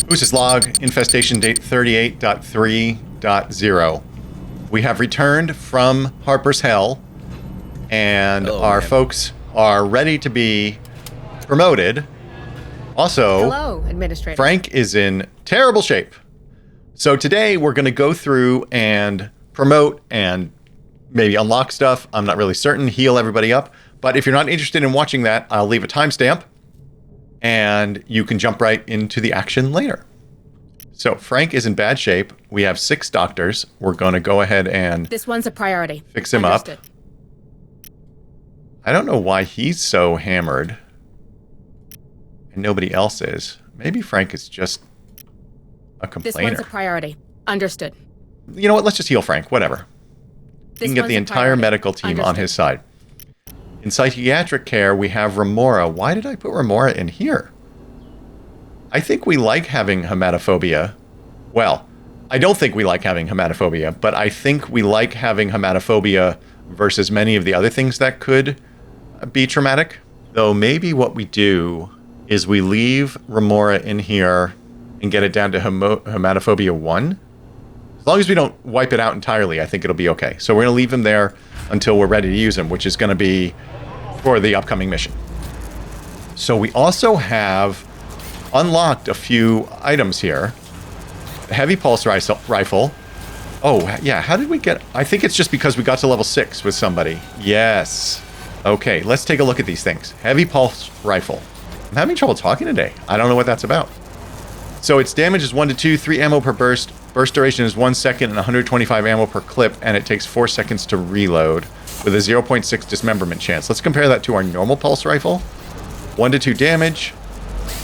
Hoosfoos log, infestation date 38.3.0. We have returned from Harper's Hell, and our folks are ready to be promoted. Also, hello, Administrator. Frank is in terrible shape. So today we're going to go through and promote and maybe unlock stuff. I'm not really certain. Heal everybody up. But if you're not interested in watching that, I'll leave a timestamp and you can jump right into the action later. So Frank is in bad shape. We have 6 doctors. We're going to go ahead and this one's a priority. Fix him Understood. up. I don't know why he's so hammered and nobody else is. Maybe Frank is just a complainer. This one's a priority. Understood. You know what? Let's just heal Frank. Whatever. He can get the entire medical team on his side. In psychiatric care, we have Remora. Why did I put Remora in here? I think we like having hematophobia. Well, I don't think we like having hematophobia, but I think we like having hematophobia versus many of the other things that could be traumatic. Though maybe what we do is we leave Remora in here and get it down to hematophobia 1. As long as we don't wipe it out entirely, I think it'll be okay. So we're going to leave him there until we're ready to use him, which is going to be for the upcoming mission. So we also have unlocked a few items here. The heavy pulse rifle. Oh, yeah. How did we get... I think it's just because we got to level 6 with somebody. Yes. Okay, let's take a look at these things. Heavy pulse rifle. I'm having trouble talking today. I don't know what that's about. So its damage is 1 to 2, 3 ammo per burst. Burst duration is 1 second and 125 ammo per clip, and it takes 4 seconds to reload with a 0.6 dismemberment chance. Let's compare that to our normal pulse rifle. 1 to 2 damage.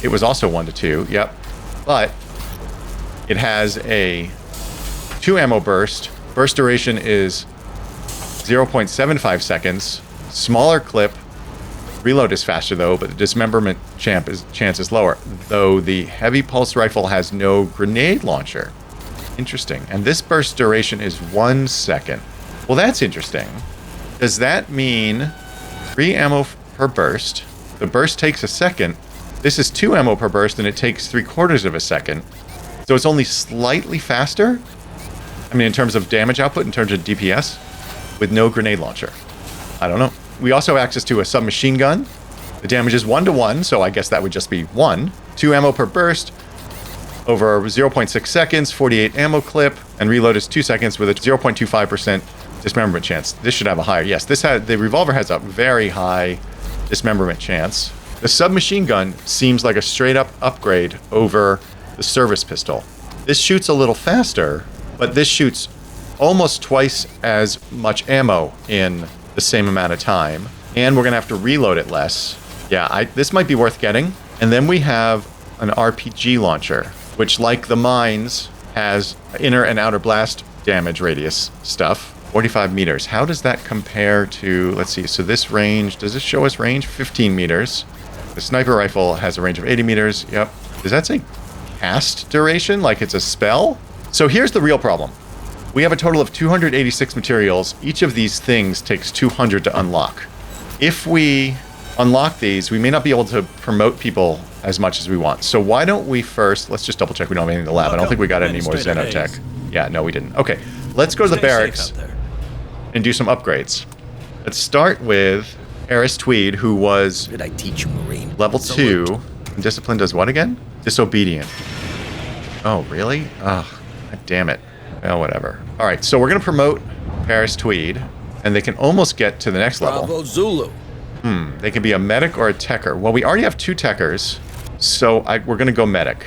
It was also 1 to 2, yep. But it has a 2 ammo burst. Burst duration is 0.75 seconds. Smaller clip. Reload is faster though, but the dismemberment chance is lower. Though the heavy pulse rifle has no grenade launcher. Interesting. And this burst duration is 1 second. Well, that's interesting. Does that mean 3 ammo per burst? The burst takes a second. This is 2 ammo per burst, and it takes 3/4 of a second. So it's only slightly faster? I mean, in terms of damage output, in terms of DPS, with no grenade launcher. I don't know. We also have access to a submachine gun. The damage is 1 to 1, so I guess that would just be 1. 2 ammo per burst, over 0.6 seconds, 48 ammo clip, and reload is 2 seconds with a 0.25% dismemberment chance. This should have a higher. Yes, the revolver has a very high dismemberment chance. The submachine gun seems like a straight up upgrade over the service pistol. This shoots a little faster, but this shoots almost twice as much ammo in the same amount of time, and we're gonna have to reload it less. Yeah, this might be worth getting. And then we have an RPG launcher, which, like the mines, has inner and outer blast damage radius stuff. 45 meters. How does that compare to, let's see, so this range, does this show us range? 15 meters. The sniper rifle has a range of 80 meters. Yep. Does that say cast duration, like it's a spell? So here's the real problem. We have a total of 286 materials. Each of these things takes 200 to unlock. If we unlock these, we may not be able to promote people as much as we want. So why don't we first, let's just double check we don't have anything in the lab. I don't think we got any more Xenotech. Yeah, no, we didn't. Okay, let's go to the barracks and do some upgrades. Let's start with Eris Tweed, who was Did I teach you, Marine? level 2. And discipline does what again? Disobedient. Oh, really? Oh, God damn it. Well, whatever. All right, so we're going to promote Eris Tweed, and they can almost get to the next level. Bravo Zulu. They can be a medic or a techer. Well, we already have 2 techers, so we're going to go medic.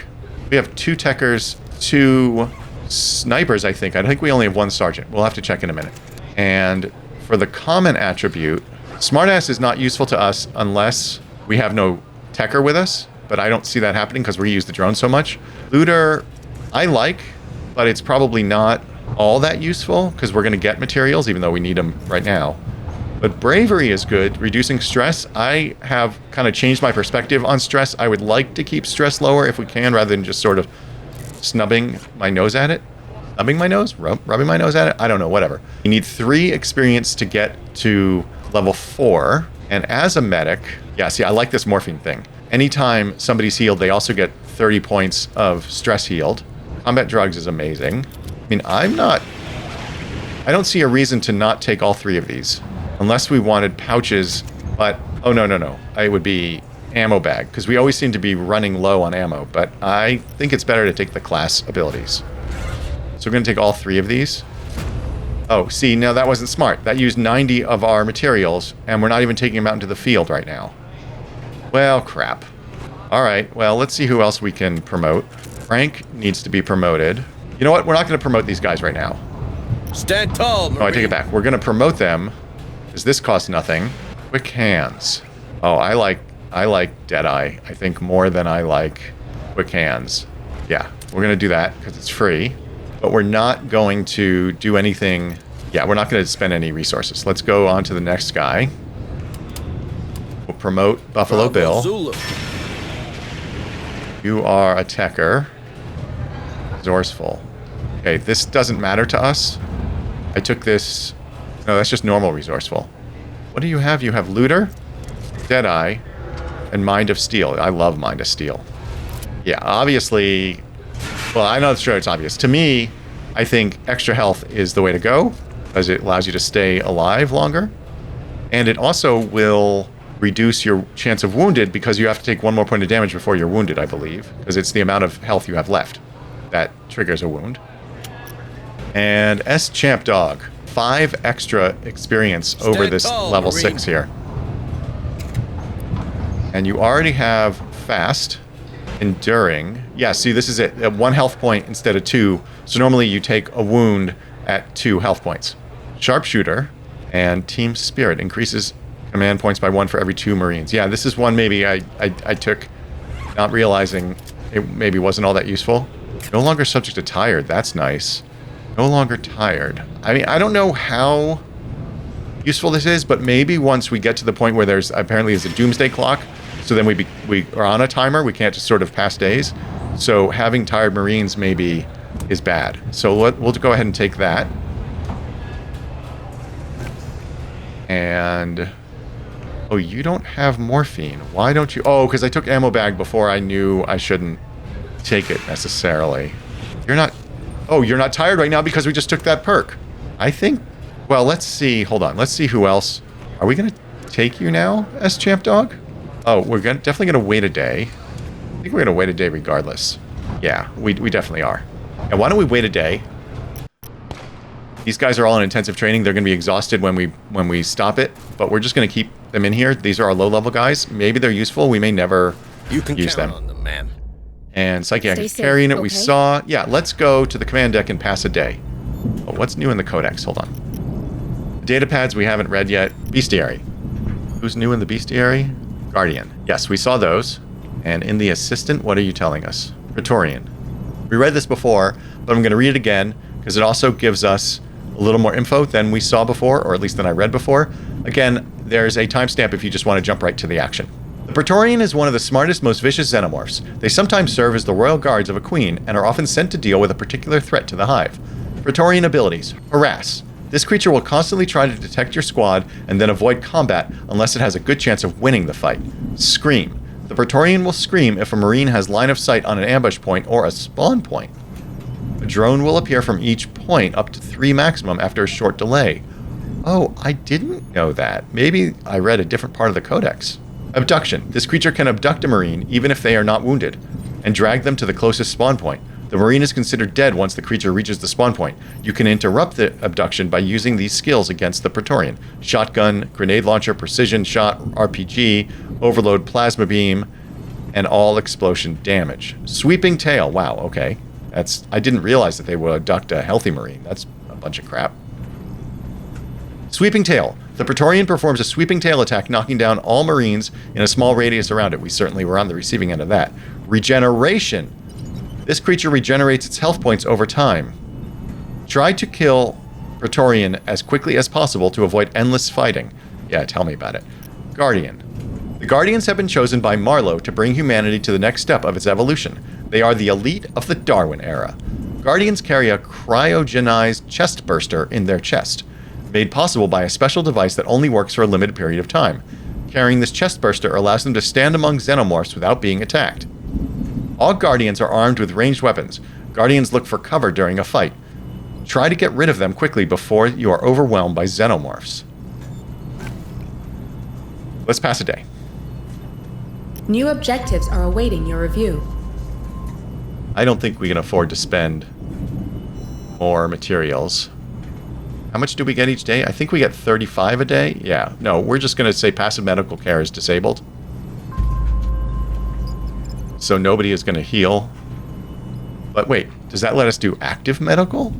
We have 2 techers, 2 snipers, I think. I think we only have 1 sergeant. We'll have to check in a minute. And for the common attribute, smartass is not useful to us unless we have no techer with us, but I don't see that happening because we use the drone so much. Looter, I like, but it's probably not all that useful because we're going to get materials, even though we need them right now. But bravery is good. Reducing stress. I have kind of changed my perspective on stress. I would like to keep stress lower if we can, rather than just sort of snubbing my nose at it. Snubbing my nose? Rubbing my nose at it? I don't know, whatever. You need 3 experience to get to level 4. And as a medic, yeah, see, I like this morphine thing. Anytime somebody's healed, they also get 30 points of stress healed. Combat drugs is amazing. I mean, I don't see a reason to not take all 3 of these. Unless we wanted pouches, but... Oh, no. It would be ammo bag, because we always seem to be running low on ammo, but I think it's better to take the class abilities. So we're going to take all 3 of these. Oh, see, now that wasn't smart. That used 90 of our materials, and we're not even taking them out into the field right now. Well, crap. Alright, well, let's see who else we can promote. Frank needs to be promoted. You know what? We're not going to promote these guys right now. Stand tall, Marine. Oh, I take it back. We're going to promote them, because this costs nothing. Quick hands. Oh, I like Deadeye, I think, more than I like Quick Hands. Yeah, we're going to do that, because it's free. But we're not going to do anything... Yeah, we're not going to spend any resources. Let's go on to the next guy. We'll promote Buffalo Bill. Zulu. You are a techer. Resourceful. Okay, this doesn't matter to us. I took this... No, that's just normal resourceful. What do you have? You have Looter, Deadeye, and Mind of Steel. I love Mind of Steel. Yeah, obviously... Well, I know it's true, it's obvious. To me, I think extra health is the way to go, as it allows you to stay alive longer. And it also will reduce your chance of wounded, because you have to take 1 more point of damage before you're wounded, I believe. Because it's the amount of health you have left that triggers a wound. And S Champ Dog. 5 extra experience over this level 6 here. And you already have Fast, Enduring. Yeah, see, this is it. 1 health point instead of 2. So normally you take a wound at 2 health points. Sharpshooter and Team Spirit increases command points by 1 for every 2 Marines. Yeah, this is one maybe I took, not realizing it maybe wasn't all that useful. No longer subject to tired. That's nice. No longer tired. I mean, I don't know how useful this is, but maybe once we get to the point where there's apparently is a doomsday clock, so then we are on a timer. We can't just sort of pass days. So having tired Marines maybe is bad. So we'll go ahead and take that. And oh, you don't have morphine. Why don't you? Oh, because I took ammo bag before I knew I shouldn't take it necessarily. You're not. Oh, you're not tired right now because we just took that perk. I think... Well, let's see. Hold on. Let's see who else. Are we going to take you now as Champ Dog? Oh, we're definitely going to wait a day. I think we're going to wait a day regardless. Yeah, we definitely are. And why don't we wait a day? These guys are all in intensive training. They're going to be exhausted when we stop it. But we're just going to keep them in here. These are our low-level guys. Maybe they're useful. We may never use them. On them, man. And psychiatric carrying it, we saw. Yeah, let's go to the command deck and pass a day. Oh, what's new in the codex? Hold on. The data pads we haven't read yet. Bestiary. Who's new in the bestiary? Guardian. Yes, we saw those. And in the assistant, what are you telling us? Praetorian. We read this before, but I'm going to read it again because it also gives us a little more info than we saw before, or at least than I read before. Again, there's a timestamp if you just want to jump right to the action. The Praetorian is one of the smartest, most vicious xenomorphs. They sometimes serve as the royal guards of a queen and are often sent to deal with a particular threat to the hive. Praetorian abilities. Harass. This creature will constantly try to detect your squad and then avoid combat unless it has a good chance of winning the fight. Scream. The Praetorian will scream if a Marine has line of sight on an ambush point or a spawn point. A drone will appear from each point, up to 3 maximum after a short delay. Oh, I didn't know that. Maybe I read a different part of the codex. Abduction. This creature can abduct a Marine, even if they are not wounded, and drag them to the closest spawn point. The Marine is considered dead once the creature reaches the spawn point. You can interrupt the abduction by using these skills against the Praetorian. Shotgun, grenade launcher, precision shot, RPG, overload plasma beam, and all explosion damage. Sweeping tail. Wow, okay. I didn't realize that they would abduct a healthy Marine. That's a bunch of crap. Sweeping tail. The Praetorian performs a sweeping tail attack, knocking down all Marines in a small radius around it. We certainly were on the receiving end of that. Regeneration. This creature regenerates its health points over time. Try to kill Praetorian as quickly as possible to avoid endless fighting. Yeah, tell me about it. Guardian. The Guardians have been chosen by Marlowe to bring humanity to the next step of its evolution. They are the elite of the Darwin era. Guardians carry a cryogenized chest burster in their chest, made possible by a special device that only works for a limited period of time. Carrying this chest burster allows them to stand among xenomorphs without being attacked. All Guardians are armed with ranged weapons. Guardians look for cover during a fight. Try to get rid of them quickly before you are overwhelmed by xenomorphs. Let's pass a day. New objectives are awaiting your review. I don't think we can afford to spend more materials. How much do we get each day? I think we get 35 a day. Yeah, no, we're just going to say passive medical care is disabled. So nobody is going to heal. But wait, does that let us do active medical?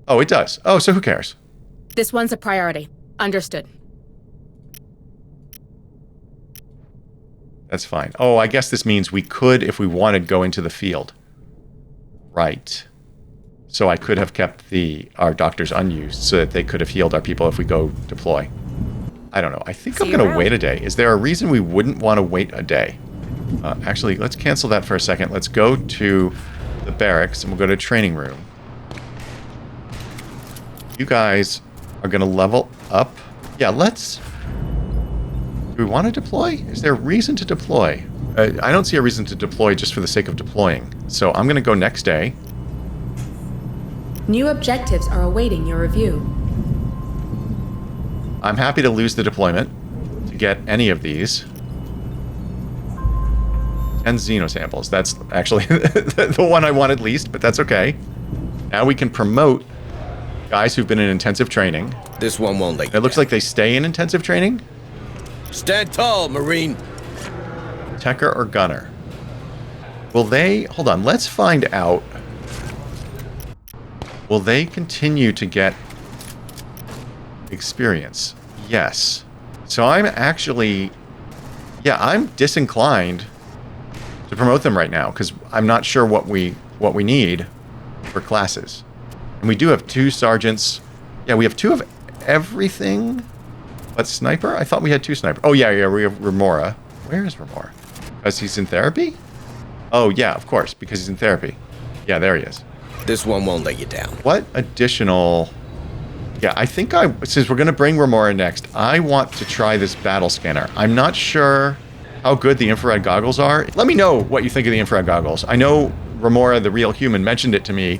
Oh, it does. Oh, so who cares? This one's a priority. Understood. That's fine. Oh, I guess this means we could, if we wanted, go into the field. Right. So I could have kept our doctors unused so that they could have healed our people if we go deploy. I don't know. I think I'm going to wait a day. Is there a reason we wouldn't want to wait a day? Actually, let's cancel that for a second. Let's go to the barracks and we'll go to training room. You guys are going to level up. Yeah, let's... Do we want to deploy? Is there a reason to deploy? I don't see a reason to deploy just for the sake of deploying. So I'm going to go next day. New objectives are awaiting your review. I'm happy to lose the deployment to get any of these. 10 xenosamples. That's actually the one I wanted least, but that's okay. Now we can promote guys who've been in intensive training. This one won't let you It looks like they stay in intensive training. Stand tall, Marine. Techer or gunner? Will they... Hold on, let's find out. Will they continue to get experience? Yes. So I'm actually... Yeah, I'm disinclined to promote them right now because I'm not sure what we need for classes. And we do have 2 sergeants. Yeah, we have 2 of everything. But sniper? I thought we had 2 sniper. Oh, yeah, we have Remora. Where is Remora? Because he's in therapy? Oh, yeah, of course, because he's in therapy. Yeah, there he is. This one won't let you down. What additional... Yeah, I think since we're going to bring Remora next, I want to try this battle scanner. I'm not sure how good the infrared goggles are. Let me know what you think of the infrared goggles. I know Remora, the real human, mentioned it to me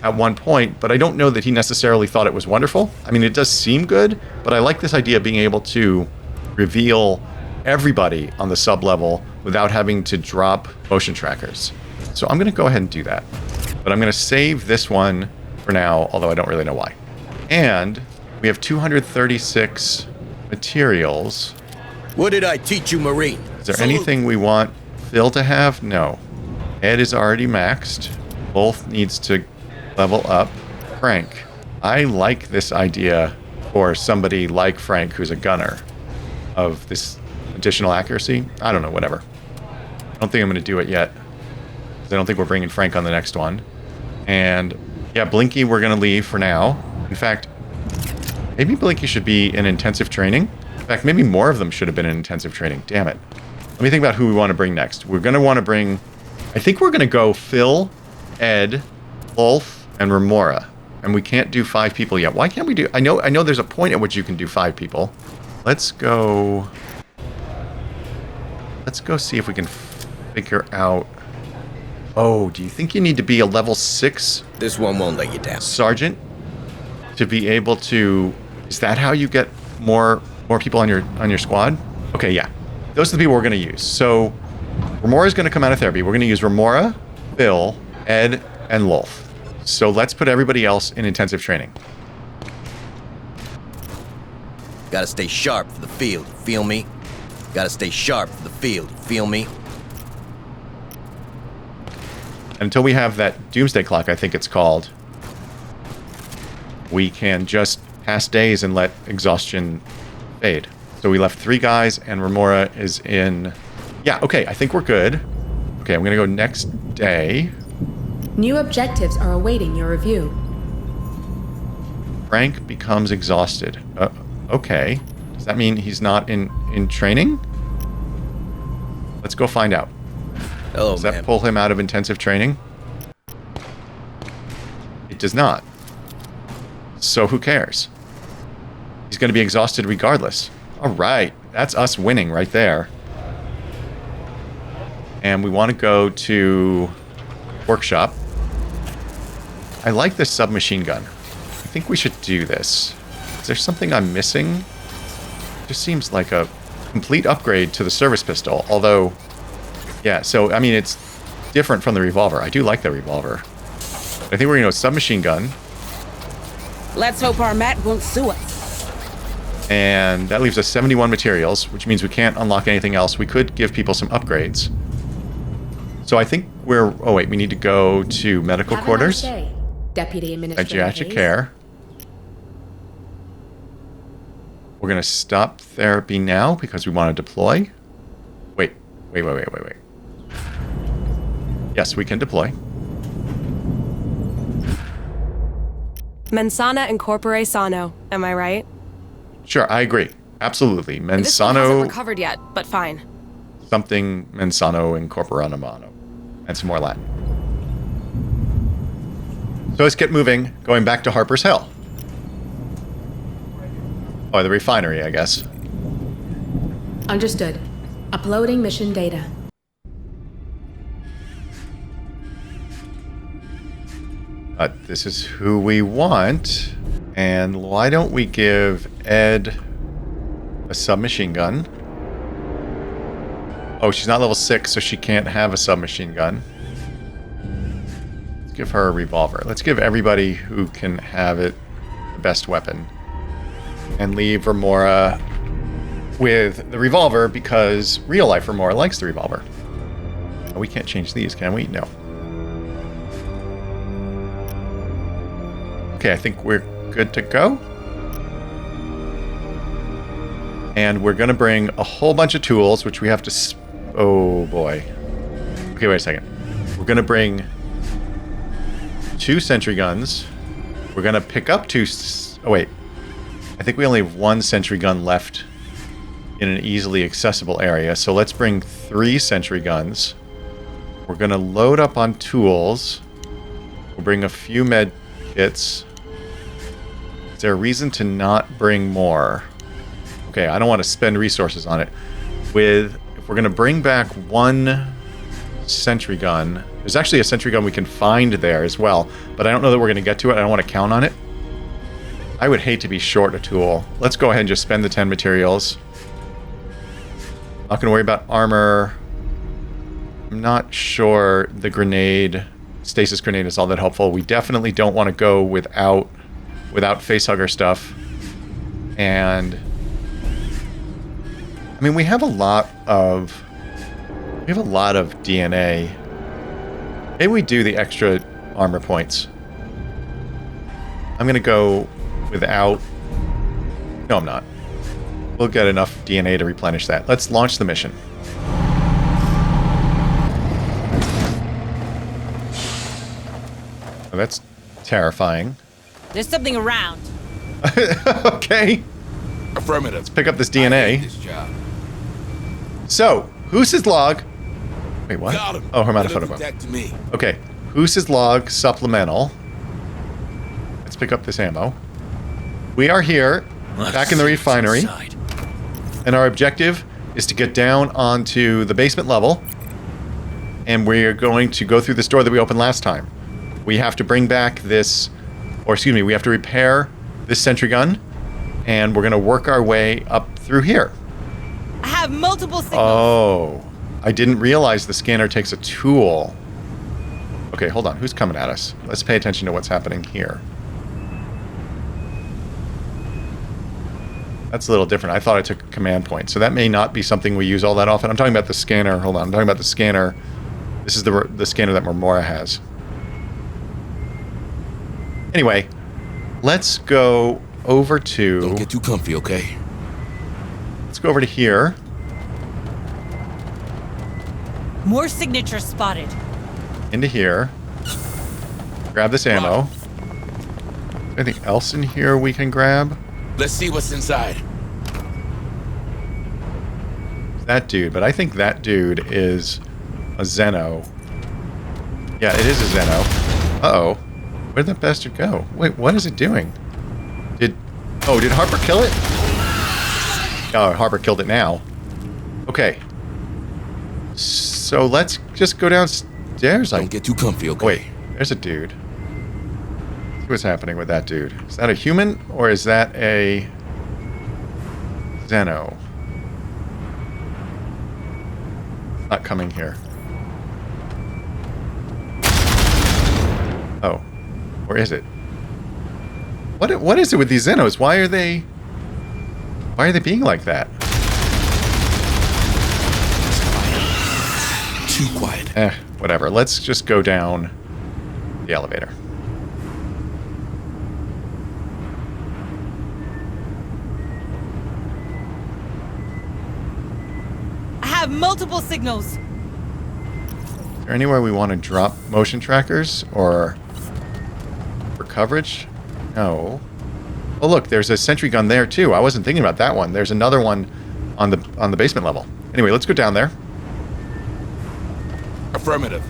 at one point, but I don't know that he necessarily thought it was wonderful. I mean, it does seem good, but I like this idea of being able to reveal everybody on the sub-level without having to drop motion trackers. So I'm going to go ahead and do that. But I'm going to save this one for now, although I don't really know why. And we have 236 materials. What did I teach you, Marine? Is there anything we want Phil to have? No. Ed is already maxed. Both needs to level up. Frank. I like this idea for somebody like Frank who's a gunner of this additional accuracy. I don't know, whatever. I don't think I'm going to do it yet. I don't think we're bringing Frank on the next one. And yeah, Blinky we're going to leave for now. In fact, maybe Blinky should be in intensive training. In fact, maybe more of them should have been in intensive training. Damn it. Let me think about who we want to bring next. We're going to want to bring... I think we're going to go Phil, Ed, Wolf, and Remora. And we can't do 5 people yet. Why can't we do... I know there's a point at which you can do 5 people. Let's go see if we can figure out... Oh, do you think you need to be a level 6? This one won't let you down. Sergeant? To be able to... Is that how you get more people on your squad? Okay, yeah. Those are the people we're going to use. So, Remora is going to come out of therapy. We're going to use Remora, Phil, Ed, and Lolth. So let's put everybody else in intensive training. Gotta stay sharp for the field, you feel me? Gotta stay sharp for the field, you feel me? Until we have that doomsday clock, I think it's called, we can just pass days and let exhaustion fade. So we left 3 guys, and Remora is in... Yeah, okay, I think we're good. Okay, I'm going to go next day. New objectives are awaiting your review. Frank becomes exhausted. Okay. Does that mean he's not in training? Let's go find out. Hello, Does that pull him out of intensive training? It does not. So who cares? He's going to be exhausted regardless. All right. that's us winning right there. And we want to go to workshop. I like this submachine gun. I think we should do this. Is there something I'm missing? It just seems like a complete upgrade to the service pistol. Although, yeah, so, I mean, it's different from the revolver. I do like the revolver. I think we're going to go submachine gun. Let's hope our Matt won't sue us. And that leaves us 71 materials, which means we can't unlock anything else. We could give people some upgrades. So I think we're... Oh, wait, we need to go to medical Have quarters. a nice day, Deputy Administrator Psychiatric Hayes. care. We're going to stop therapy now because we want to deploy. Wait. Yes, we can deploy. Mensana incorpore sano, am I right? Sure, I agree. Absolutely. This one hasn't Mensano... recovered yet, but fine. Something Mensano incorporano mano. And some more Latin. So let's get moving, going back to Harper's Hill. Or the refinery, I guess. Understood. Uploading mission data. But this is who we want. And why don't we give Ed a submachine gun? Oh, she's not level 6, so she can't have a submachine gun. Let's give her a revolver. Let's give everybody who can have it the best weapon. And leave Remora with the revolver because real-life Remora likes the revolver. Oh, we can't change these, can we? No. Okay, I think we're good to go. And we're going to bring a whole bunch of tools, which we have to... Oh, boy. Okay, wait a second. We're going to bring 2 sentry guns. We're going to pick up 2... Oh, wait. I think we only have 1 sentry gun left in an easily accessible area. So let's bring 3 sentry guns. We're going to load up on tools. We'll bring a few med kits. Is there a reason to not bring more? Okay, I don't want to spend resources on it. If we're going to bring back 1 sentry gun, there's actually a sentry gun we can find there as well, but I don't know that we're going to get to it. I don't want to count on it. I would hate to be short a tool. Let's go ahead and just spend the 10 materials. Not going to worry about armor. I'm not sure the grenade, stasis grenade, is all that helpful. We definitely don't want to go without facehugger stuff. And I mean, we have a lot of DNA. Maybe we do the extra armor points. I'm gonna go without. No, I'm not. We'll get enough DNA to replenish that. Let's launch the mission. Oh, that's terrifying. There's something around. Okay. Affirmative. Let's pick up this I DNA. hate this job. So, Hoos's log... Wait, what? Got him. Oh, hermaphoto. Deliver that to me. Okay. Hoos's log supplemental. Let's pick up this ammo. We are here, back in the refinery. And our objective is to get down onto the basement level. And we're going to go through this door that we opened last time. We have to bring back this... Or, excuse me, we have to repair this sentry gun. And we're going to work our way up through here. I have multiple signals. Oh, I didn't realize the scanner takes a tool. Okay, hold on. Who's coming at us? Let's pay attention to what's happening here. That's a little different. I thought I took a command point. So that may not be something we use all that often. I'm talking about the scanner. Hold on. I'm talking about the scanner. This is the scanner that Remora has. Anyway, let's go over to... Don't get too comfy, okay? Let's go over to here. More signatures spotted. Into here. Grab this ammo. Anything else in here we can grab? Let's see what's inside. That dude, but I think that dude is a Xeno. Yeah, it is a Xeno. Uh-oh. Where'd that bastard go? Wait, what is it doing? Did Harper kill it? Oh, Harbor killed it now. Okay. So let's just go downstairs. Don't get too comfy, okay? Wait, there's a dude. See what's happening with that dude. Is that a human or is that a Xeno? Not coming here. Oh. Or is it? What is it with these Xenos? Why are they being like that? Too quiet. Whatever. Let's just go down the elevator. I have multiple signals. Is there anywhere we want to drop motion trackers or for coverage? No. Oh look, there's a sentry gun there too. I wasn't thinking about that one. There's another one on the basement level. Anyway, let's go down there. Affirmative.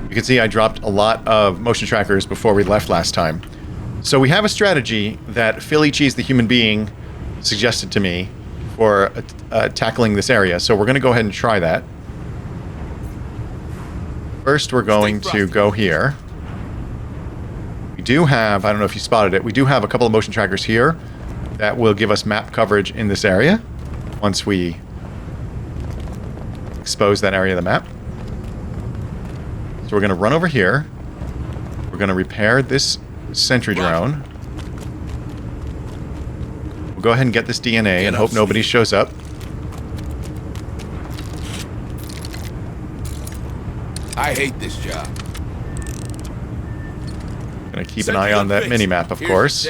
You can see I dropped a lot of motion trackers before we left last time. So we have a strategy that Philly Cheese the human being suggested to me for tackling this area. So we're going to go ahead and try that. First, we're going to go here. We do have, I don't know if you spotted it, we do have a couple of motion trackers here that will give us map coverage in this area once we expose that area of the map. So we're going to run over here. We're going to repair this sentry drone. We'll go ahead and get this DNA and hope nobody shows up. I hate this job. Gonna keep an eye on that mini-map, of course.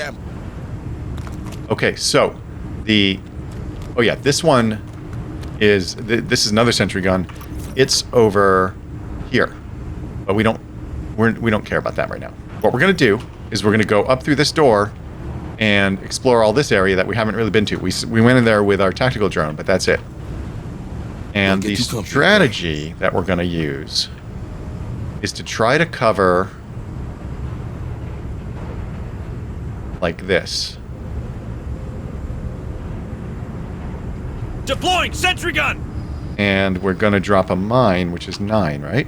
Okay, so oh yeah, this one is this is another sentry gun. It's over here, but we don't care about that right now. What we're gonna do is we're gonna go up through this door and explore all this area that we haven't really been to. We went in there with our tactical drone, but that's it. And the strategy that we're gonna use is to try to cover like this. Deploying sentry gun. And we're going to drop a mine, which is 9, right?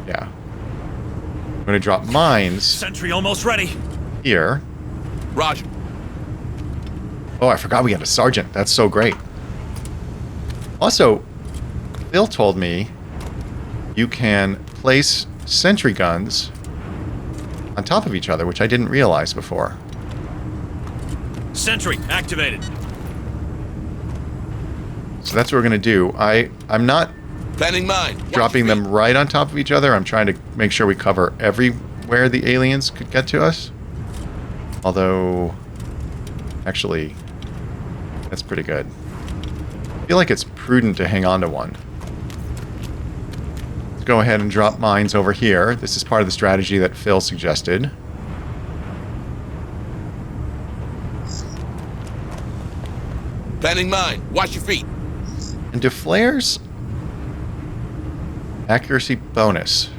Yeah. We're going to drop mines. Sentry almost ready. Here. Roger. Oh, I forgot we had a sergeant. That's so great. Also, Bill told me you can place sentry guns on top of each other, which I didn't realize before. Sentry activated. So that's what we're going to do. I'm not Planning mine. dropping them right on top of each other. I'm trying to make sure we cover everywhere the aliens could get to us. Although, actually, that's pretty good. I feel like it's prudent to hang on to one. Let's go ahead and drop mines over here. This is part of the strategy that Phil suggested. Planning mine. Watch your feet. And do flares accuracy bonus?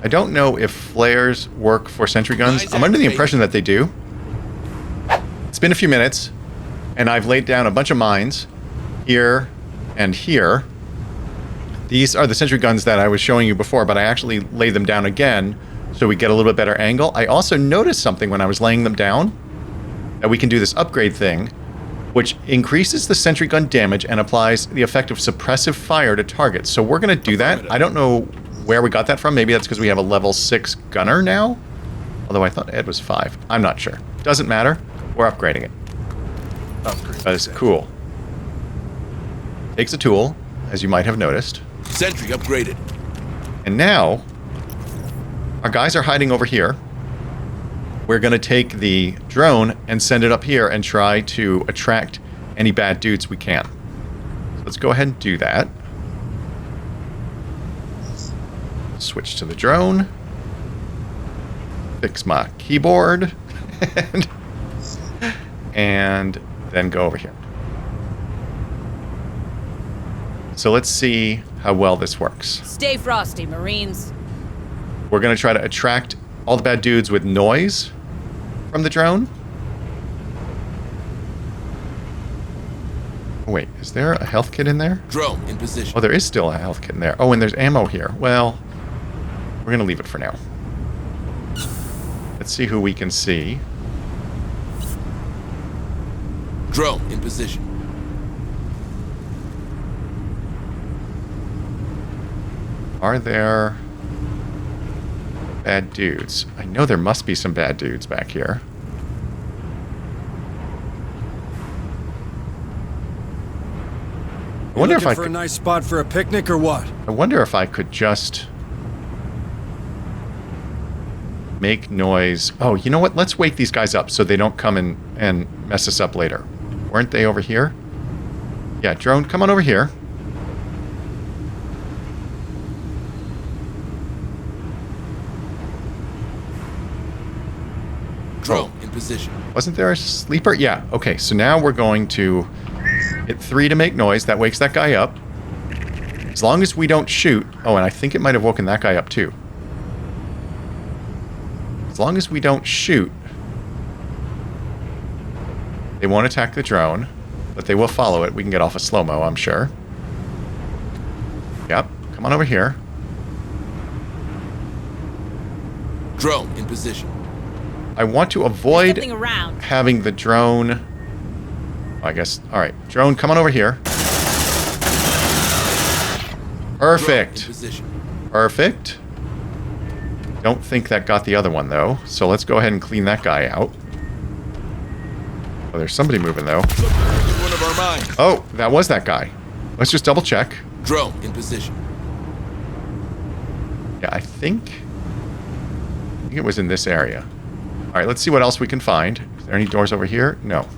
I don't know if flares work for sentry guns. I'm under the impression that they do. It's been a few minutes, and I've laid down a bunch of mines here and here. These are the sentry guns that I was showing you before, but I actually laid them down again so we get a little bit better angle. I also noticed something when I was laying them down, that we can do this upgrade thing, which increases the sentry gun damage and applies the effect of suppressive fire to targets. So we're going to do that. I don't know where we got that from. Maybe that's because we have a level 6 gunner now. Although I thought Ed was 5. I'm not sure. Doesn't matter. We're upgrading it. That is cool. Takes a tool, as you might have noticed. Sentry upgraded. And now, our guys are hiding over here. We're going to take the drone and send it up here and try to attract any bad dudes we can. So let's go ahead and do that. Switch to the drone. Fix my keyboard. And then go over here. So let's see how well this works. Stay frosty, Marines. We're going to try to attract all the bad dudes with noise from the drone. Oh, wait, is there a health kit in there? Drone in position. Oh, there is still a health kit in there. Oh, and there's ammo here. Well, we're going to leave it for now. Let's see who we can see. Drone in position. Are there bad dudes? I know there must be some bad dudes back here. I wonder if I for a could, nice spot for a picnic or what? I wonder if I could just make noise. Oh, you know what? Let's wake these guys up so they don't come and mess us up later. Weren't they over here? Yeah, drone, come on over here. Drone in position. Wasn't there a sleeper? Yeah, okay, so now we're going to hit 3 to make noise. That wakes that guy up. As long as we don't shoot... Oh, and I think it might have woken that guy up too. As long as we don't shoot, they won't attack the drone, but they will follow it. We can get off a slow-mo, I'm sure. Yep, come on over here. Drone in position. I want to avoid Something around. having the drone... I guess... Alright, drone, come on over here. Drone in Perfect. position. Perfect. Don't think that got the other one, though. So let's go ahead and clean that guy out. Oh, there's somebody moving, though. Submerging one of our mines. Oh, that was that guy. Let's just double check. Drone in position. Yeah, I think it was in this area. All right, let's see what else we can find. Is there any doors over here? No.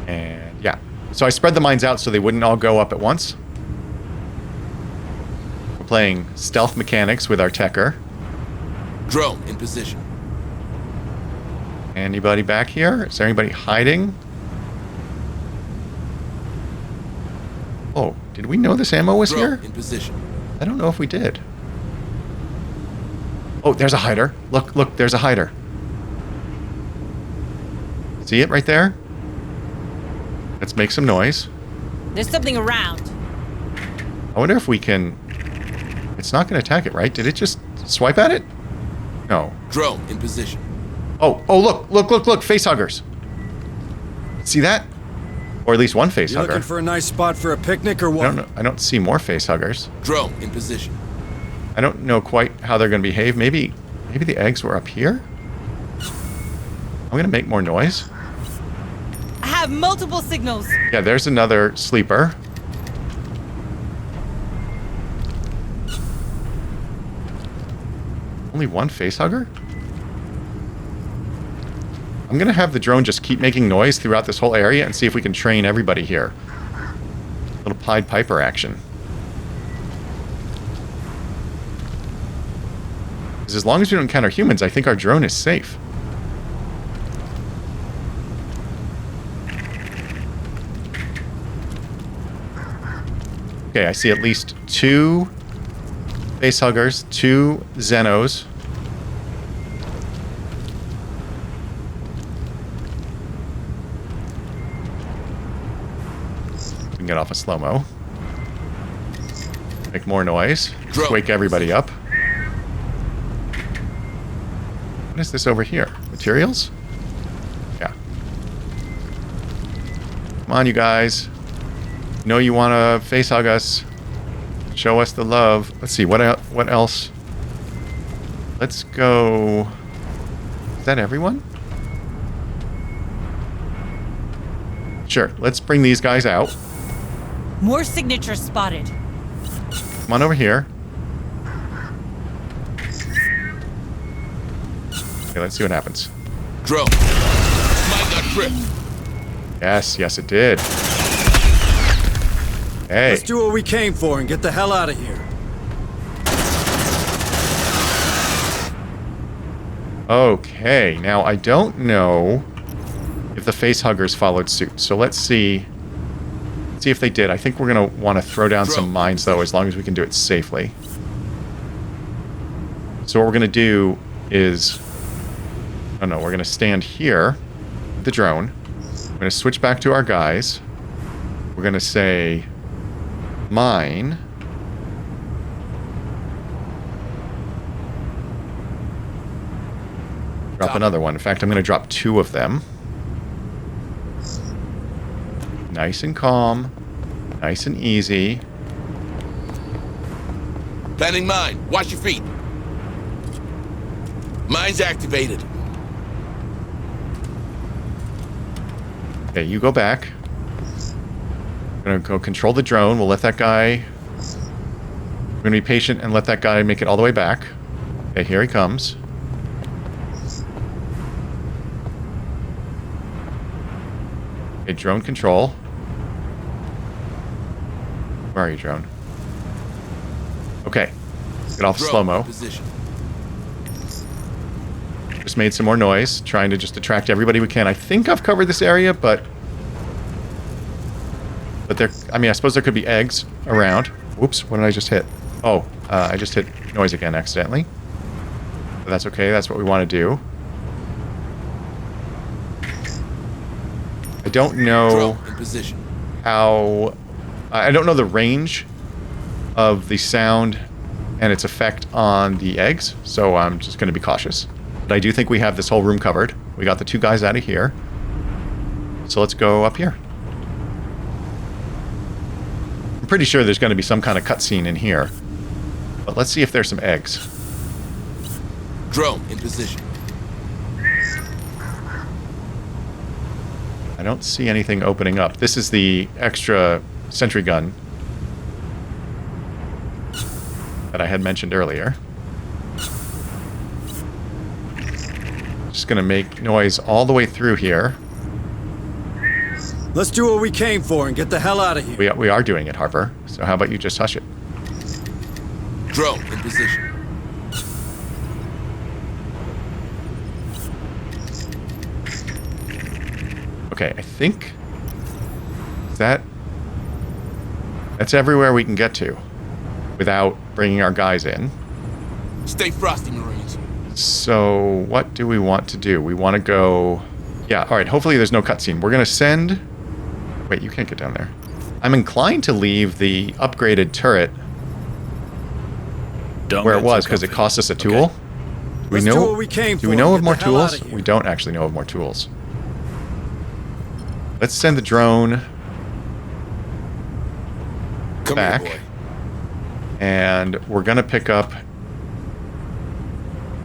And yeah. So I spread the mines out so they wouldn't all go up at once. We're playing stealth mechanics with our techer. Drone in position. Anybody back here? Is there anybody hiding? Oh, did we know this ammo was Drone here? in position. I don't know if we did. Oh, there's a hider. Look, look, there's a hider. See it right there? Let's make some noise. There's something around. I wonder if we can... It's not going to attack it, right? Did it just swipe at it? No. Drone in position. Oh, oh, look, look, look, look, facehuggers. See that? Or at least one You looking facehugger. for a nice spot for a picnic or I what? don't know. I don't see more facehuggers. Drone in position. I don't know quite how they're going to behave. Maybe the eggs were up here? I'm going to make more noise. I have multiple signals. Yeah, there's another sleeper. Only one facehugger? I'm going to have the drone just keep making noise throughout this whole area and see if we can train everybody here. Little Pied Piper action. Because as long as we don't encounter humans, I think our drone is safe. Okay, I see at least 2 facehuggers, 2 Xenos. We can get off a slow-mo. Make more noise. Just wake everybody up. What is this over here? Materials? Yeah. Come on, you guys. Know you want to face hug us. Show us the love. Let's see, what else? Let's go... Is that everyone? Sure, let's bring these guys out. More signatures spotted. Come on over here. Okay, let's see what happens. Drone. Mine got tripped. Yes, yes it did. Hey. Let's do what we came for and get the hell out of here. Okay, now I don't know if the facehuggers followed suit. So let's see see if they did. I think we're going to want to throw down some mines, though, as long as we can do it safely. So what we're going to do is... Oh, no, we're going to stand here with the drone. We're going to switch back to our guys. We're going to say... Mine. Drop another one. In fact, I'm going to drop 2 of them. Nice and calm. Nice and easy. Planning mine. Watch your feet. Mine's activated. Okay, you go back. I'm going to go control the drone. We'll let that guy... We're going to be patient and let that guy make it all the way back. Okay, here he comes. Okay, drone control. Where are you, drone? Okay. Get off slow-mo. Position. Just made some more noise, trying to just attract everybody we can. I think I've covered this area, but there... I mean, I suppose there could be eggs around. Whoops, what did I just hit? Oh, I just hit noise again accidentally. But that's okay, that's what we want to do. I don't know how... I don't know the range of the sound and its effect on the eggs, so I'm just going to be cautious. But I do think we have this whole room covered. We got the 2 guys out of here. So let's go up here. I'm pretty sure there's going to be some kind of cutscene in here. But let's see if there's some eggs. Drone in position. I don't see anything opening up. This is the extra sentry gun that I had mentioned earlier. Just gonna make noise all the way through here. Let's do what we came for and get the hell out of here. We are doing it, Harper. So how about you just hush it? Drone in position. Okay, I think that's everywhere we can get to without bringing our guys in. Stay frosty, Marines. So what do we want to do? We want to go... Yeah, alright, hopefully there's no cutscene. We're going to send... Wait, you can't get down there. I'm inclined to leave the upgraded turret where it was, because it cost us a tool. Okay. Let's do what we came for. Do we know of Get more the hell out tools? of here. We don't actually know of more tools. Let's send the drone Come back. here, boy. And we're going to pick up...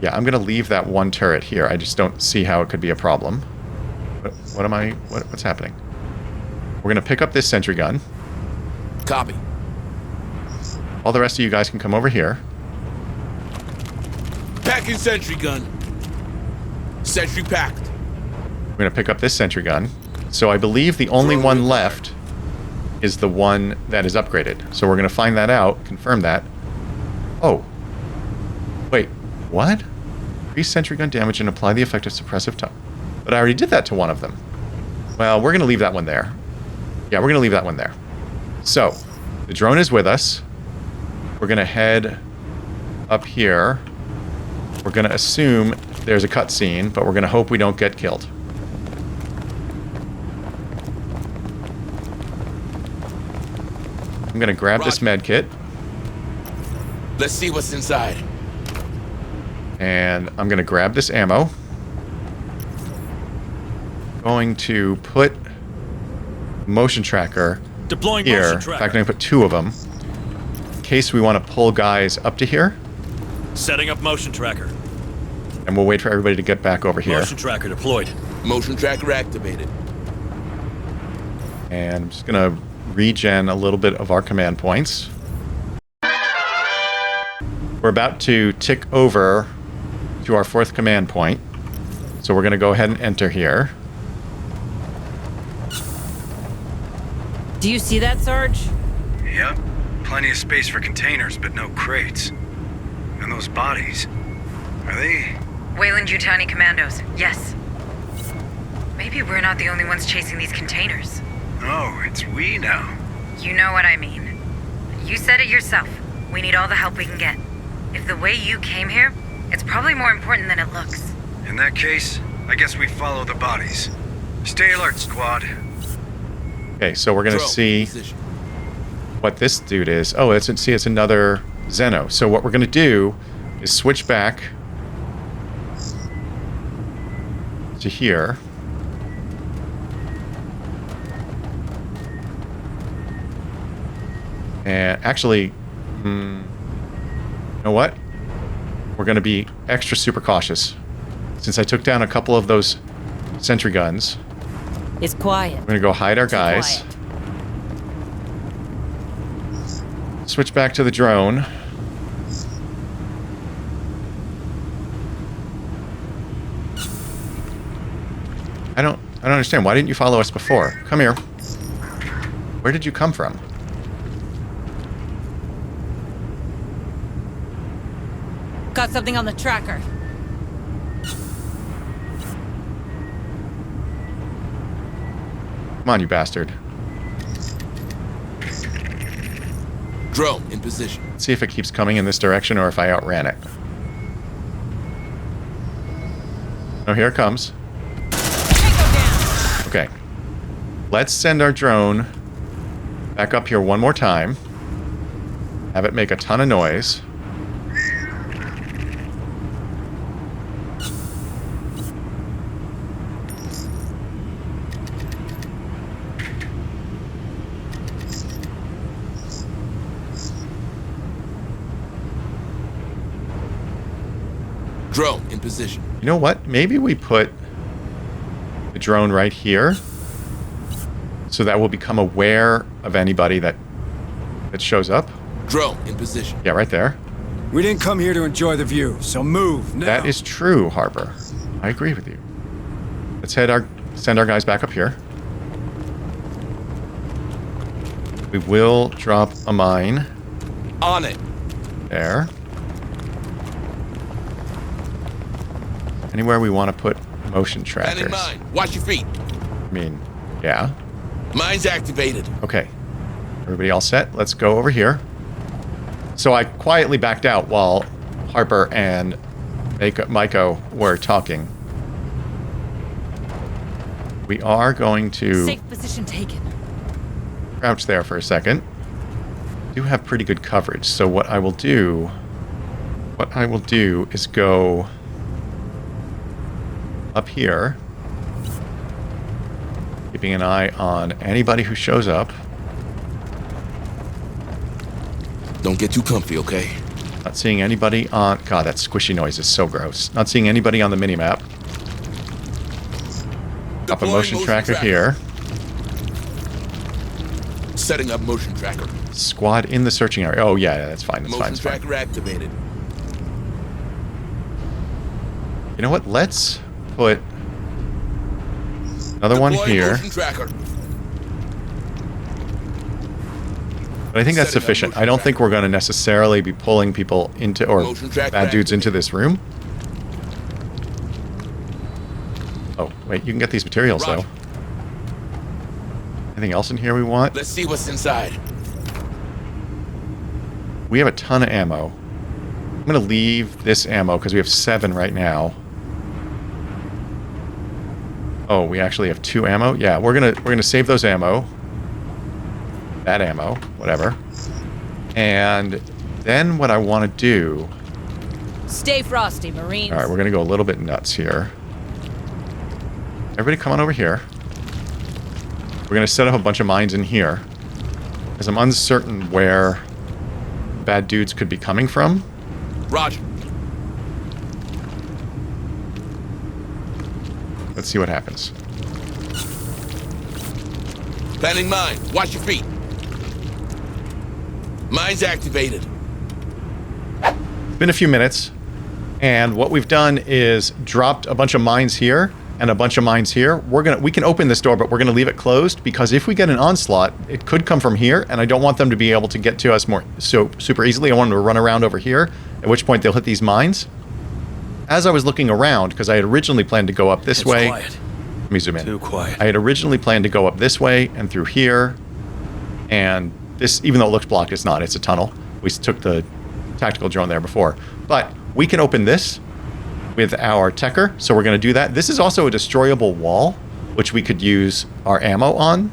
Yeah, I'm going to leave that one turret here. I just don't see how it could be a problem. What am I... What's happening? We're going to pick up this sentry gun. Copy. All the rest of you guys can come over here. Packing sentry gun. Sentry packed. We're going to pick up this sentry gun. So I believe the only one left is the one that is upgraded. So we're going to find that out, confirm that. Oh. Wait, what? Increase sentry gun damage and apply the effect of suppressive time. But I already did that to one of them. Well, we're going to leave that one there. Yeah, we're going to leave that one there. So, the drone is with us. We're going to head up here. We're going to assume there's a cutscene, but we're going to hope we don't get killed. I'm going to grab this med kit. Let's see what's inside. And I'm going to grab this ammo. Going to put motion tracker Deploying here. motion In tracker. fact, I'm going to put 2 of them. In case we want to pull guys up to here. Setting up motion tracker. And we'll wait for everybody to get back over here. Motion tracker deployed. Motion tracker activated. And I'm just going to regen a little bit of our command points. We're about to tick over to our 4th command point. So we're going to go ahead and enter here. Do you see that, Sarge? Yep. Plenty of space for containers, but no crates. And those bodies, are they... Weyland-Yutani commandos, yes. Maybe we're not the only ones chasing these containers. Oh, it's we now. You know what I mean. You said it yourself. We need all the help we can get. If the way you came here, it's probably more important than it looks. In that case, I guess we follow the bodies. Stay alert, squad. Okay, so we're gonna see what this dude is. Oh, it's another Xeno. So what we're gonna do is switch back to here. And actually, you know what? We're going to be extra super cautious. Since I took down a couple of those sentry guns. It's quiet. We're going to go hide our guys. Switch back to the drone. I don't understand. Why didn't you follow us before? Come here. Where did you come from? Got something on the tracker. Come on, you bastard. Drone in position. Let's see if it keeps coming in this direction or if I outran it. Oh, here it comes. Okay. Let's send our drone back up here one more time. Have it make a ton of noise. Drone in position. You know what? Maybe we put the drone right here so that we'll become aware of anybody that shows up. Drone in position. Yeah, right there. We didn't come here to enjoy the view, so move now. That is true, Harper. I agree with you. Let's send our guys back up here. We will drop a mine. On it. There. Anywhere we want to put motion trackers. Planning mine. Watch your feet. I mean, yeah. Mine's activated. Okay. Everybody all set? Let's go over here. So I quietly backed out while Harper and Maiko were talking. We are going to Safe position taken. crouch there for a second. Do have pretty good coverage. So what I will do is go up here, keeping an eye on anybody who shows up. Don't get too comfy, okay? Not seeing anybody on... God, that squishy noise is so gross. Not seeing anybody on the minimap. Up a motion tracker here. Setting up motion tracker. Squad in the searching area. Oh, yeah, that's fine. That's fine. Motion tracker activated. You know what? Let's put another one here. Motion tracker. But I think that's sufficient. I don't think we're going to necessarily be pulling people into, or bad dudes into this room. Oh, wait, you can get these materials, though. Anything else in here we want? Let's see what's inside. We have a ton of ammo. I'm going to leave this ammo because we have 7 right now. Oh, we actually have 2 ammo? Yeah, we're gonna save those ammo. That ammo, whatever. And then what I want to do... Stay frosty, Marines. Alright, we're going to go a little bit nuts here. Everybody come on over here. We're going to set up a bunch of mines in here. Because I'm uncertain where bad dudes could be coming from. Roger. Let's see what happens. Planning mine. Watch your feet. Mine's activated. It's been a few minutes, and what we've done is dropped a bunch of mines here and a bunch of mines here. We can open this door, but we're gonna leave it closed because if we get an onslaught, it could come from here, and I don't want them to be able to get to us super easily. I want them to run around over here, at which point they'll hit these mines. As I was looking around, because I had originally planned to go up this way. Quiet. Let me zoom in. Too quiet. I had originally planned to go up this way and through here. And this, even though it looks blocked, it's not. It's a tunnel. We took the tactical drone there before. But we can open this with our Tecker, so we're going to do that. This is also a destroyable wall, which we could use our ammo on.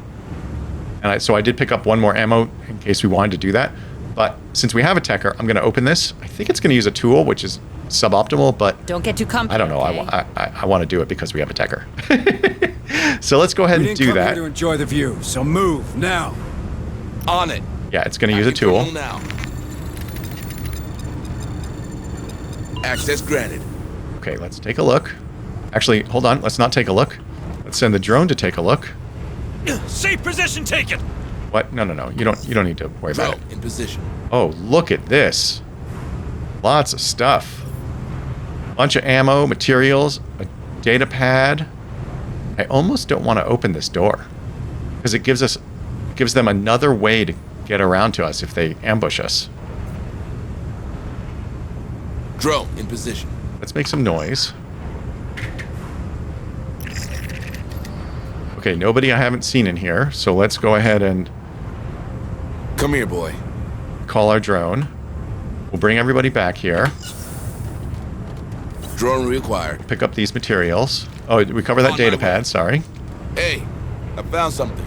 And so I did pick up one more ammo in case we wanted to do that. But since we have a Tecker, I'm going to open this. I think it's going to use a tool, which is suboptimal, but Don't get too comfy. I don't know. Okay? I want to do it because we have a Tecker. So let's go ahead and do We didn't come that. here to enjoy the view, so move now. On it. Yeah, it's going to use a tool. Now. Access granted. Okay, let's take a look. Actually, hold on. Let's not take a look. Let's send the drone to take a look. Safe position taken. What? No. You don't need to worry about it. Drone in position. Oh, look at this. Lots of stuff. Bunch of ammo, materials, a data pad. I almost don't want to open this door because it gives them another way to get around to us if they ambush us. Drone in position. Let's make some noise. Okay, nobody I haven't seen in here, so let's go ahead and Come here, boy. call our drone. We'll bring everybody back here. Drone reacquired. Pick up these materials. Oh, we cover that On data my way. pad, sorry. Hey, I found something.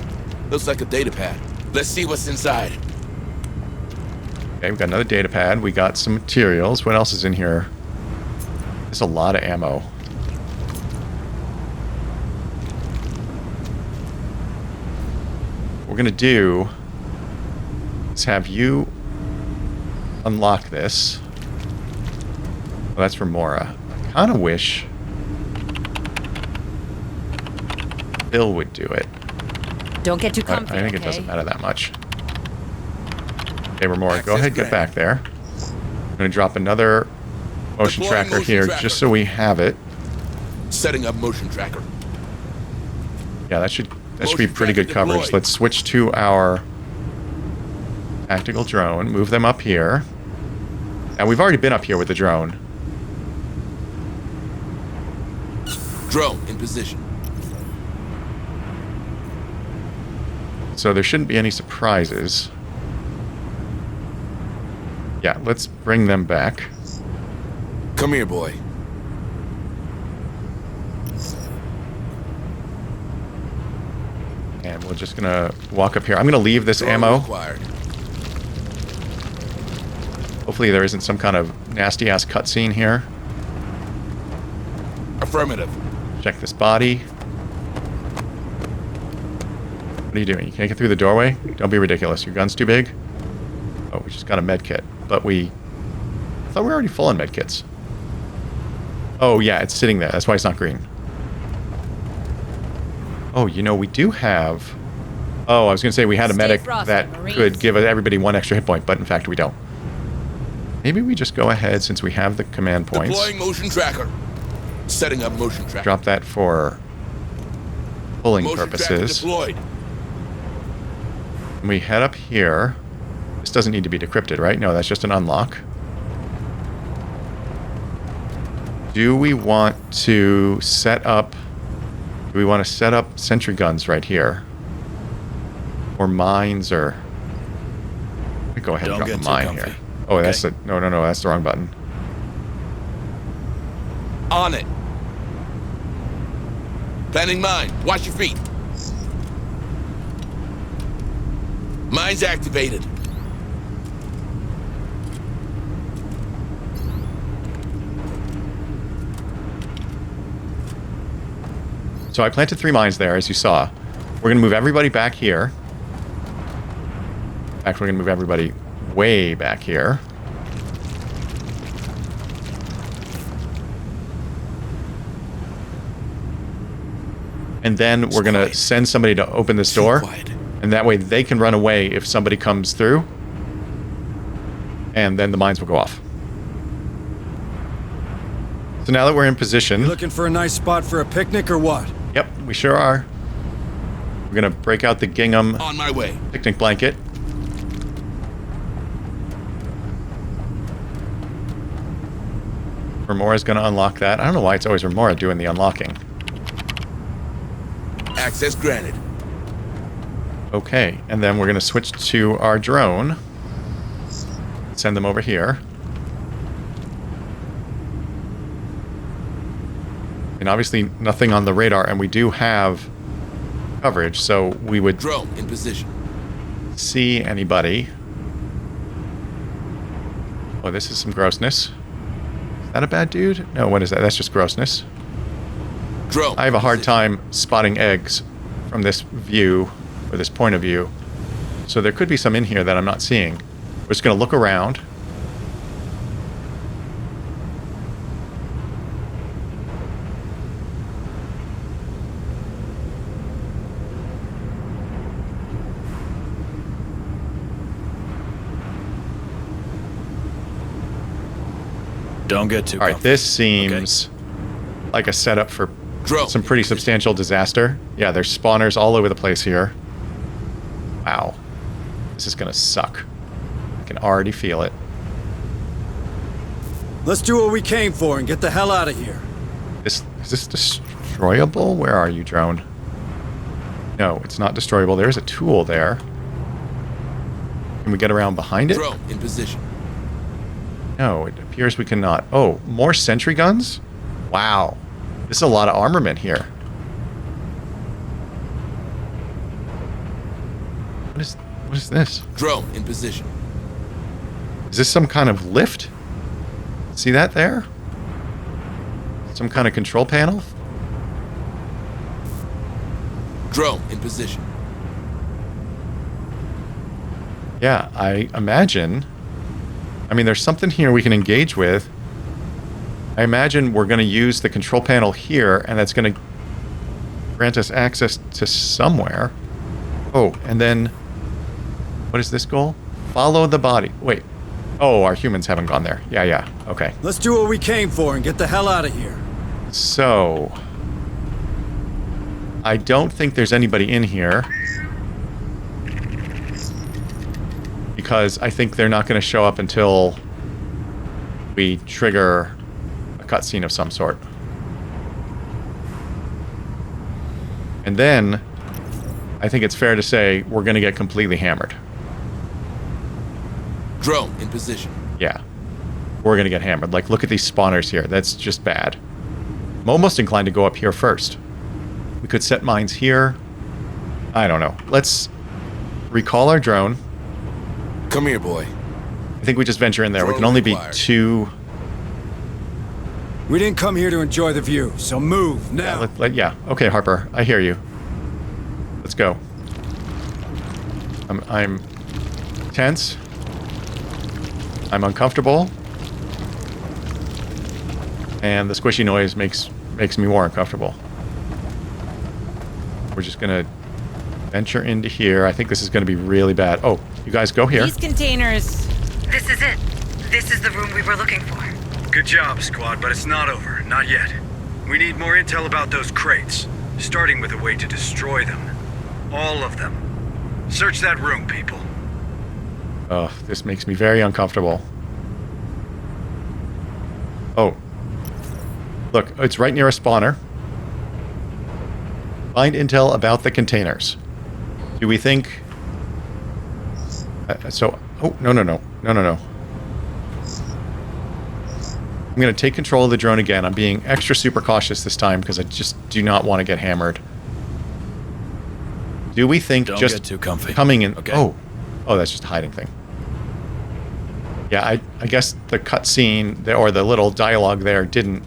Looks like a data pad. Let's see what's inside. Okay, we've got another data pad. We got some materials. What else is in here? There's a lot of ammo. What we're gonna do is have you unlock this. Well, that's for Mora. I kind of wish Bill would do it. Don't get too I comfy. think it okay? doesn't matter that much. Okay, Remora, go ahead, get back there. I'm going to drop another motion Deploying tracker motion here tracker. just so we have it. Setting up motion tracker. Yeah, that should be Motion pretty good tracker coverage. deployed. Let's switch to our tactical drone. Move them up here. Now, we've already been up here with the drone. Drone in position. So there shouldn't be any surprises. Yeah, let's bring them back. Come here, boy. And we're just going to walk up here. I'm going to leave this Drone ammo. required. Hopefully there isn't some kind of nasty-ass cutscene here. Affirmative. Check this body. What are you doing? You can't get through the doorway? Don't be ridiculous. Your gun's too big? Oh, we just got a med kit. But I thought we were already full on med kits. Oh, yeah, it's sitting there. That's why it's not green. Oh, we do have... Oh, I was going to say we had a Stay medic frosty, that Marines. could give everybody one extra hit point, but in fact we don't. Maybe we just go ahead, since we have the command points. Deploying motion tracker. Setting up motion tracker. Drop that for pulling motion purposes. tracker deployed. And we head up here. This doesn't need to be decrypted, right? No, that's just an unlock. Do we want to set up... Do we want to set up sentry guns right here? Or mines, or... Let me go ahead and Don't drop a get too mine comfy. here. Oh, Okay. that's the... No, that's the wrong button. On it. Planning mine. Watch your feet. Mine's activated. So I planted 3 mines there, as you saw. We're going to move everybody back here. In fact, we're going to move everybody way back here. And then we're going to send somebody to open this door. Quiet. And that way they can run away if somebody comes through. And then the mines will go off. So now that we're in position... You looking for a nice spot for a picnic or what? Yep, we sure are. We're going to break out the gingham On my way. picnic blanket. Remora's going to unlock that. I don't know why it's always Remora doing the unlocking. Access granted. Okay, and then we're going to switch to our drone. Send them over here. And obviously nothing on the radar, and we do have coverage, so we would Drone in position. see anybody. Oh, this is some grossness. Is that a bad dude? No, what is that? That's just grossness. Drone. I have a hard time spotting eggs from this view, or this point of view. So there could be some in here that I'm not seeing. We're just going to look around. Don't get too All right, comfy. this seems like a setup for Drone. some pretty substantial disaster. Yeah, there's spawners all over the place here. Wow. This is going to suck. I can already feel it. Let's do what we came for and get the hell out of here. Is this destroyable? Where are you, drone? No, it's not destroyable. There's a tool there. Can we get around behind it? Drone in position. No, it appears we cannot. Oh, more sentry guns? Wow. This is a lot of armament here. What is this? Drone in position. Is this some kind of lift? See that there? Some kind of control panel? Drone in position. Yeah, I imagine. I mean, there's something here we can engage with. I imagine we're going to use the control panel here, and that's going to grant us access to somewhere. Oh, and then, what is this goal? Follow the body. Wait. Oh, our humans haven't gone there. Yeah, okay. Let's do what we came for and get the hell out of here. So, I don't think there's anybody in here. Because I think they're not going to show up until we trigger a cutscene of some sort. And then, I think it's fair to say we're going to get completely hammered. Drone in position. Yeah. We're going to get hammered. Like, look at these spawners here. That's just bad. I'm almost inclined to go up here first. We could set mines here. I don't know. Let's recall our drone. Come here, boy. I think we just venture in there. We Drone can only be required. 2... We didn't come here to enjoy the view, so move now. Yeah. Okay, Harper. I hear you. Let's go. I'm tense. I'm uncomfortable. And the squishy noise makes me more uncomfortable. We're just gonna venture into here. I think this is gonna be really bad. Oh, you guys go here. These containers. This is it. This is the room we were looking for. Good job, squad, but it's not over. Not yet. We need more intel about those crates, starting with a way to destroy them. All of them. Search that room, people. Oh, this makes me very uncomfortable. Oh. Look, it's right near a spawner. Find intel about the containers. Do we think... Oh, no. I'm going to take control of the drone again. I'm being extra super cautious this time because I just do not want to get hammered. Do we think Don't just get too comfy. coming in... Okay. Oh, that's just a hiding thing. Yeah, I guess the cutscene or the little dialogue there didn't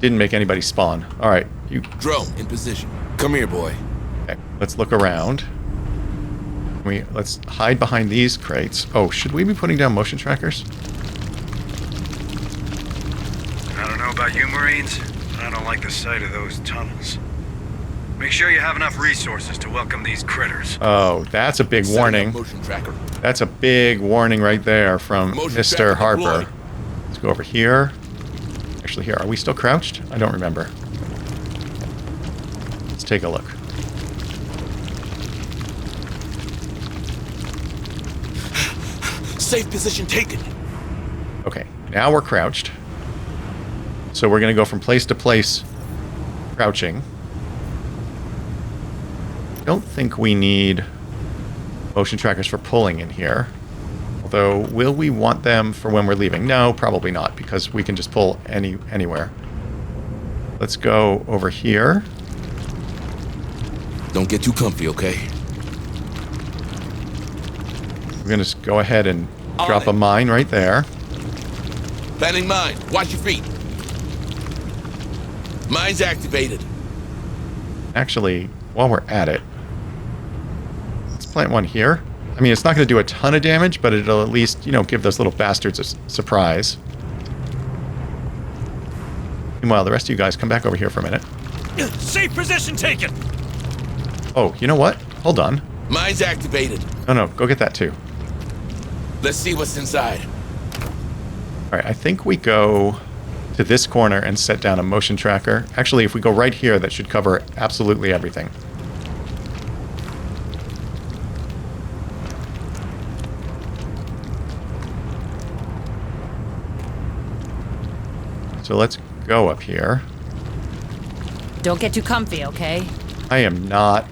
make anybody spawn. All right, you... Drone in position. Come here, boy. Okay, let's look around. Let's hide behind these crates. Oh, should we be putting down motion trackers? I don't know about you, Marines, but I don't like the sight of those tunnels. Make sure you have enough resources to welcome these critters. Oh, that's a big Setting up warning. Motion tracker. That's a big warning right there from Motion Mr. tracker Harper. deployed. Let's go over here. Actually, here. Are we still crouched? I don't remember. Let's take a look. Safe position taken. Okay, now we're crouched. So we're going to go from place to place crouching. Don't think we need motion trackers for pulling in here. Although, will we want them for when we're leaving? No, probably not, because we can just pull anywhere. Let's go over here. Don't get too comfy, okay? We're going to just go ahead and drop a mine right there. Planning mine. Watch your feet. Mine's activated. Actually, while we're at it, let's plant one here. I mean, it's not going to do a ton of damage, but it'll at least, you know, give those little bastards a surprise. Meanwhile, the rest of you guys come back over here for a minute. Safe position taken! Oh, you know what? Hold on. Mine's activated. No, go get that too. Let's see what's inside. All right, I think we go to this corner and set down a motion tracker. Actually, if we go right here, that should cover absolutely everything. So let's go up here. Don't get too comfy, okay? I am not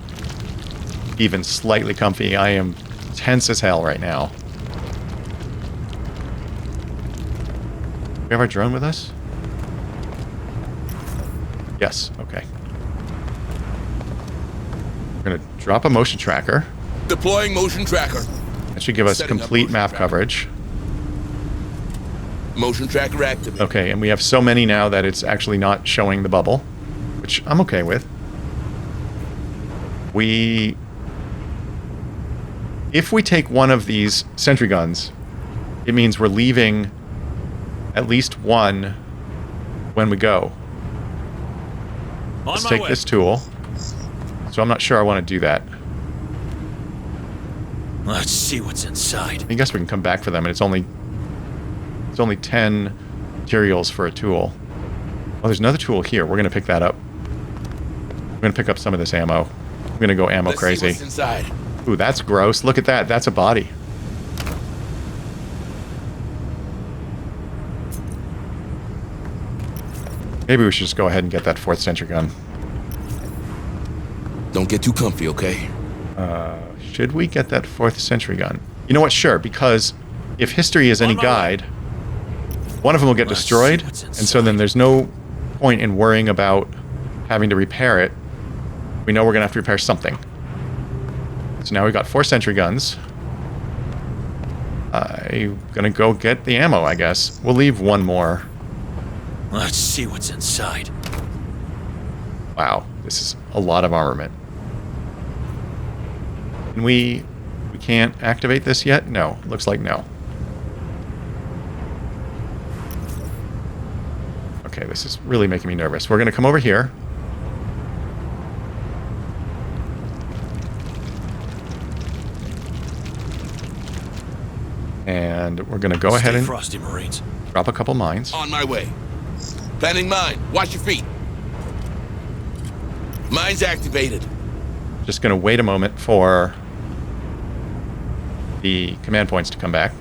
even slightly comfy. I am tense as hell right now. We have our drone with us? Yes, okay. We're going to drop a motion tracker. Deploying motion tracker. That should give us Setting up complete motion map tracker. coverage. Motion tracker activated. Okay, and we have so many now that it's actually not showing the bubble, which I'm okay with. If we take one of these sentry guns, it means we're leaving at least one when we go. Let's take this tool. So I'm not sure I want to do that. Let's see what's inside. I guess we can come back for them, and it's only 10 materials for a tool. Oh, there's another tool here. We're going to pick that up. We're going to pick up some of this ammo. I'm going to go ammo crazy. Let's see what's inside. Ooh, that's gross. Look at that. That's a body. Maybe we should just go ahead and get that 4th sentry gun. Don't get too comfy, okay? Should we get that 4th sentry gun? You know what? Sure, because if history is any guide, one of them will get destroyed, and so then there's no point in worrying about having to repair it. We know we're going to have to repair something. So now we've got 4 sentry guns. I'm going to go get the ammo, I guess. We'll leave one more. Let's see what's inside. Wow, this is a lot of armament. Can we can't activate this yet? No, looks like no. Okay, this is really making me nervous. We're going to come over here. And we're going to go ahead and frosty, Marines. drop a couple mines. On my way. Planning mine. Watch your feet. Mine's activated. Just going to wait a moment for the command points to come back.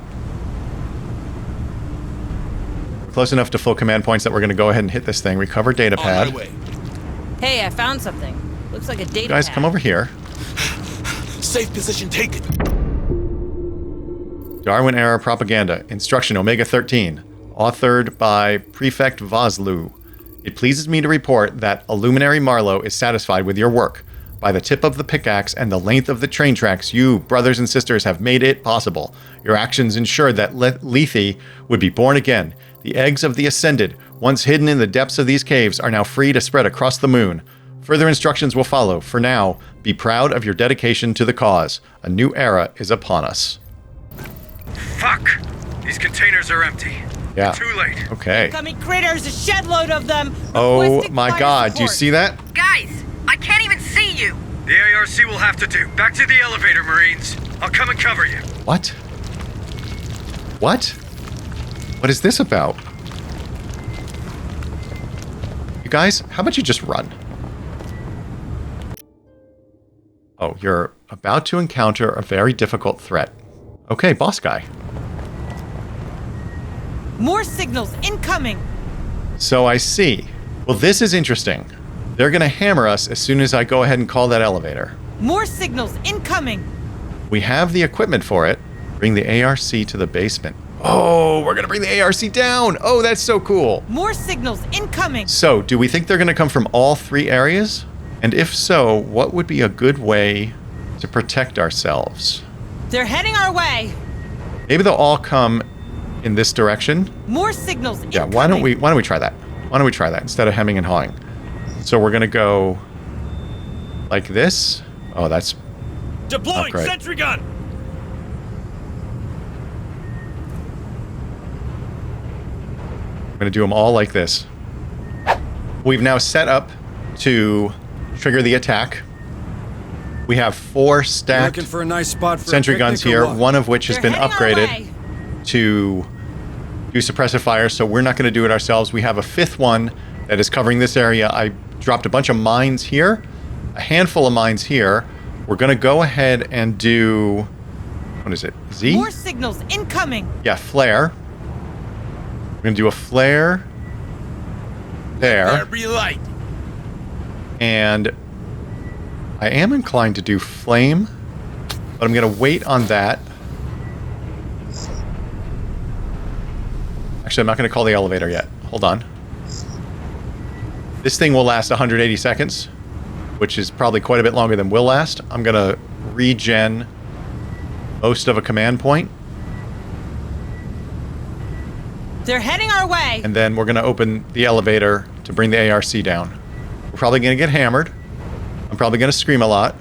We're close enough to full command points that we're going to go ahead and hit this thing. Recover data pad. On my way. Hey, I found something. Looks like a data You guys, pad. come over here. Safe position taken. Darwin Era Propaganda. Instruction Omega 13. Authored by Prefect Voslu. It pleases me to report that Illuminary Marlowe is satisfied with your work. By the tip of the pickaxe and the length of the train tracks, you, brothers and sisters, have made it possible. Your actions ensured that Lethe would be born again. The eggs of the Ascended, once hidden in the depths of these caves, are now free to spread across the moon. Further instructions will follow. For now, be proud of your dedication to the cause. A new era is upon us. Fuck! These containers are empty. Yeah. Too late. Okay. Coming critters, a shed load of them. Oh Requesting my fire god, do you support. see that? Guys, I can't even see you. The ARC will have to do. Back to the elevator, Marines. I'll come and cover you. What? What? What is this about? You guys, how about you just run? Oh, you're about to encounter a very difficult threat. Okay, boss guy. More signals incoming. So I see. Well, this is interesting. They're going to hammer us as soon as I go ahead and call that elevator. More signals incoming! We have the equipment for it. Bring the ARC to the basement. Oh, we're gonna bring the ARC down! Oh, that's so cool! More signals incoming! So, do we think they're gonna come from all 3 areas? And if so, what would be a good way to protect ourselves? They're heading our way! Maybe they'll all come in this direction. More signals Yeah, incoming! why don't we try that? Why don't we try that instead of hemming and hawing? So we're gonna go like this. Oh, that's Deploying great. sentry gun! I'm gonna do them all like this. We've now set up to trigger the attack. We have 4 stacked Looking for a nice spot for sentry a picnic guns or here, what? one of which has They're been heading our upgraded way. to do suppressive fire, so we're not going to do it ourselves. We have a 5th one that is covering this area. I dropped a bunch of mines here, a handful of mines here. We're going to go ahead and do, what is it, Z? More signals incoming! Yeah, flare. We're going to do a flare there. There be light. And I am inclined to do flame, but I'm going to wait on that. Actually, I'm not going to call the elevator yet. Hold on. This thing will last 180 seconds, which is probably quite a bit longer than will last. I'm going to regen most of a command point. They're heading our way! And then we're going to open the elevator to bring the ARC down. We're probably going to get hammered. I'm probably going to scream a lot.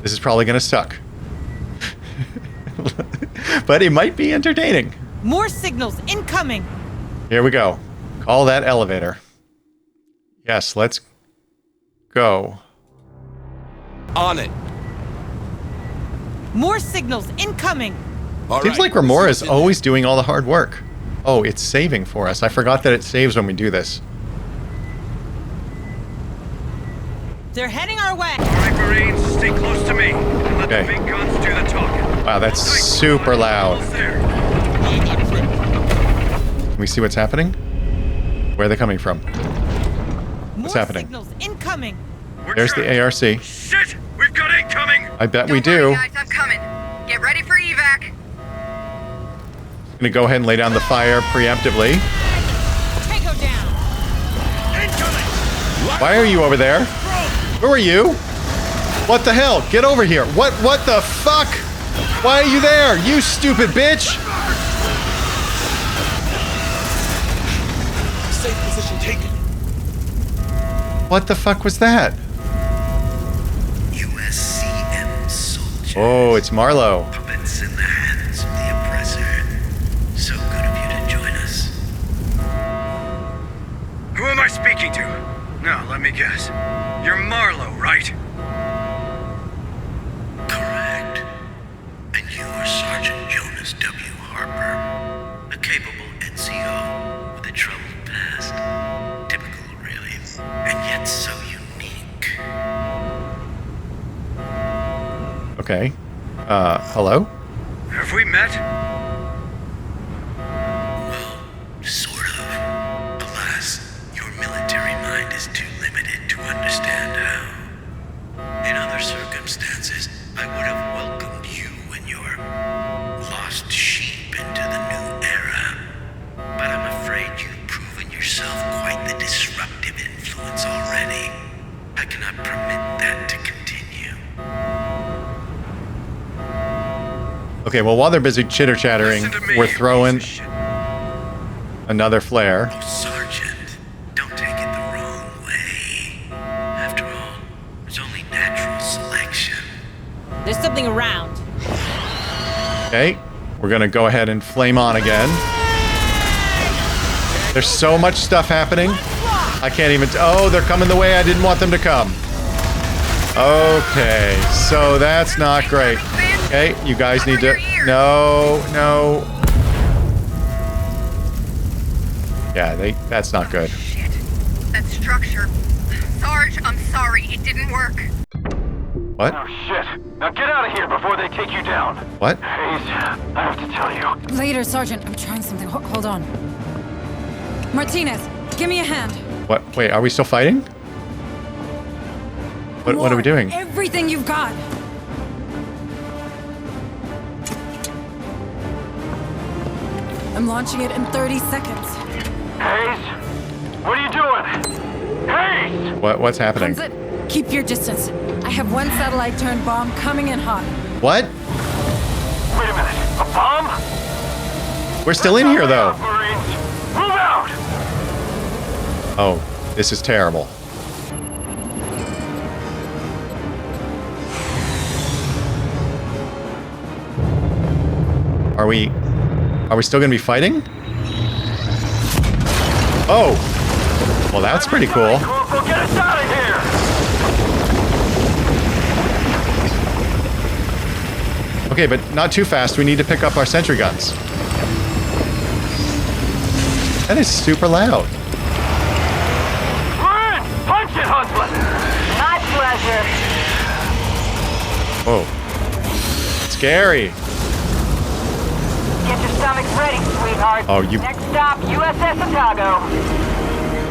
This is probably going to suck. But it might be entertaining. More signals incoming! Here we go. Call that elevator. Yes, let's go. On it. More signals incoming! All Seems right, like let's see Remora what's is in always doing all the hard work. Oh, it's saving for us. I forgot that it saves when we do this. They're heading our way! All right, Marines, stay close to me. And let Okay. the big guns do the talking. Wow, that's Tight, super loud. almost there. there. I got it, Fred. Can we see what's happening? Where are they coming from? More happening? signals incoming! We're There's trapped. the ARC. Shit! We've got incoming! I bet we Don't do. worry, guys, I'm coming. Get ready for evac. Gonna go ahead and lay down the fire preemptively. Otago down! Why are you over there? Who are you? What the hell? Get over here. What the fuck? Why are you there? You stupid bitch! Safe position taken. What the fuck was that? USCM soldiers. Oh, it's Marlowe. Puppets in the hands of the oppressor. So good of you to join us. Who am I speaking to? No, let me guess. You're Marlowe, right? Correct. And you are Sergeant Jonas W. Harper, a capable NCO with a troubled past. Typical, really. And yet so unique. Okay. Hello? Have we met? Well, sort of. Alas, your military mind is too limited to understand how. In other circumstances, I would have welcomed you and your lost sheep into the new era. But I'm afraid you've proven yourself quite the disruptive influence already. I cannot permit that to continue. Okay, well, while they're busy chitter-chattering, Listen to me, we're you throwing piece of shit. another flare. Oh, Sergeant, don't take it the wrong way. After all, it's only natural selection. There's something around. Okay, we're gonna go ahead and flame on again. There's so much stuff happening. I can't even. Oh, they're coming the way I didn't want them to come. Okay, so that's not great. Okay, you guys need to. No. Yeah, that's not good. Shit. That structure. Sarge, I'm sorry. It didn't work. What? Oh shit. Now get out of here before they take you down. What? Hayes, I have to tell you. Later, Sergeant. I'm trying something. Hold on. Martinez, give me a hand. What? Wait, are we still fighting? What are we doing? Everything you've got. I'm launching it in 30 seconds. Hayes? What are you doing? Hayes! What's happening? Hunzlet, keep your distance. I have one satellite-turned bomb coming in hot. What? Wait a minute. A bomb? We're still in here, though. Marines, move out! Oh, this is terrible. Are we still going to be fighting? Oh! Well, that's pretty cool. Corporal, get us out of here! Okay, but not too fast. We need to pick up our sentry guns. That is super loud. We're in! Punch it, Huntsman! My pleasure. Whoa. Scary. Get your stomachs ready, sweetheart. Oh, you... Next stop, USS Otago.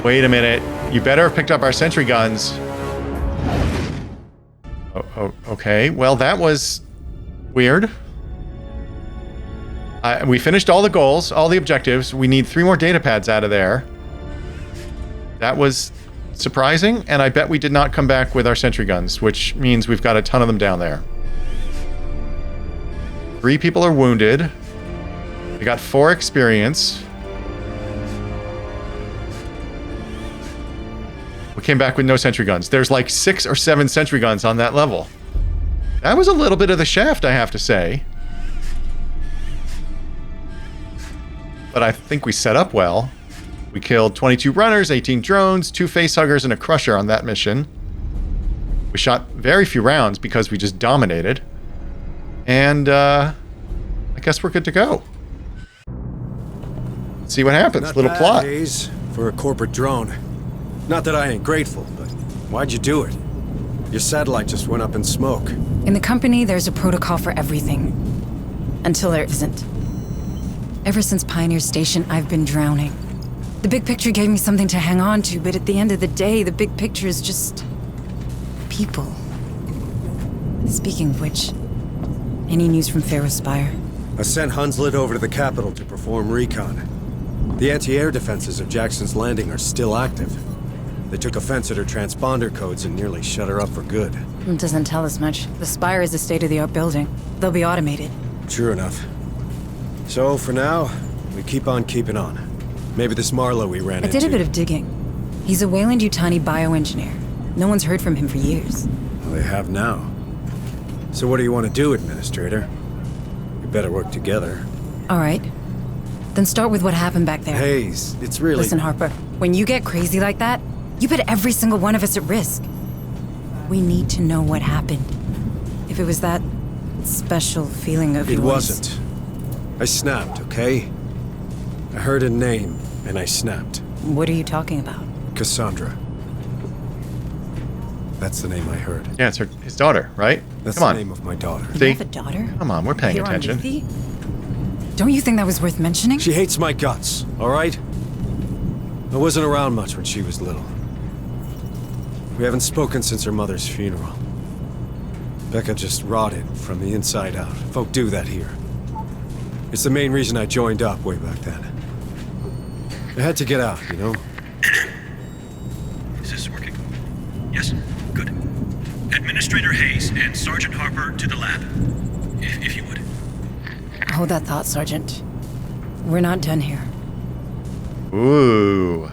Wait a minute. You better have picked up our sentry guns. Oh, okay. Well, that was weird. We finished all the goals, all the objectives. We need 3 more data pads out of there. That was surprising, and I bet we did not come back with our sentry guns, which means we've got a ton of them down there. 3 people are wounded. We got 4 experience. We came back with no sentry guns. There's like 6 or 7 sentry guns on that level. That was a little bit of the shaft, I have to say. But I think we set up well. We killed 22 runners, 18 drones, 2 facehuggers, and a crusher on that mission. We shot very few rounds because we just dominated. And, I guess we're good to go. Let's see what happens. Not Little bad, plot. Hayes, for a corporate drone. Not that I ain't grateful, but why'd you do it? Your satellite just went up in smoke. In the company, there's a protocol for everything. Until there isn't. Ever since Pioneer Station, I've been drowning. The big picture gave me something to hang on to, but at the end of the day, the big picture is just... people. Speaking of which, any news from Pharaoh Spire? I sent Hunslet over to the capital to perform recon. The anti-air defenses of Jackson's Landing are still active. They took offense at her transponder codes and nearly shut her up for good. It doesn't tell us much. The Spire is a state-of-the-art building. They'll be automated. True enough. So, for now, we keep on keeping on. Maybe this Marlowe we ran into... I did a bit of digging. He's a Weyland-Yutani bioengineer. No one's heard from him for years. Well, they have now. So what do you want to do, Administrator? We better work together. All right. Then start with what happened back there. Hayes, it's really... Listen, Harper, when you get crazy like that, you put every single one of us at risk. We need to know what happened. If it was that special feeling of yours... It wasn't. I snapped, okay? I heard a name, and I snapped. What are you talking about? Cassandra. That's the name I heard. Yeah, it's his daughter, right? That's Come on. the name of my daughter. You have a daughter? Come on, we're paying Here on attention. Lethe? Don't you think that was worth mentioning? She hates my guts, all right? I wasn't around much when she was little. We haven't spoken since her mother's funeral. Becca just rotted from the inside out. Folk do that here. It's the main reason I joined up way back then. I had to get out, you know? Is this working? Yes? Good. Administrator Hayes and Sergeant Harper to the lab. If you would. Hold that thought, Sergeant. We're not done here. Ooh.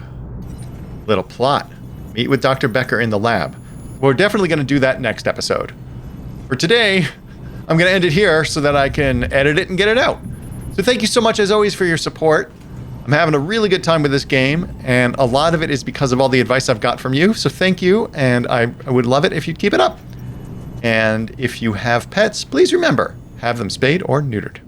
Little plot. Meet with Dr. Becker in the lab. We're definitely going to do that next episode. For today, I'm going to end it here so that I can edit it and get it out. So thank you so much, as always, for your support. I'm having a really good time with this game, and a lot of it is because of all the advice I've got from you. So thank you, and I would love it if you'd keep it up. And if you have pets, please remember, have them spayed or neutered.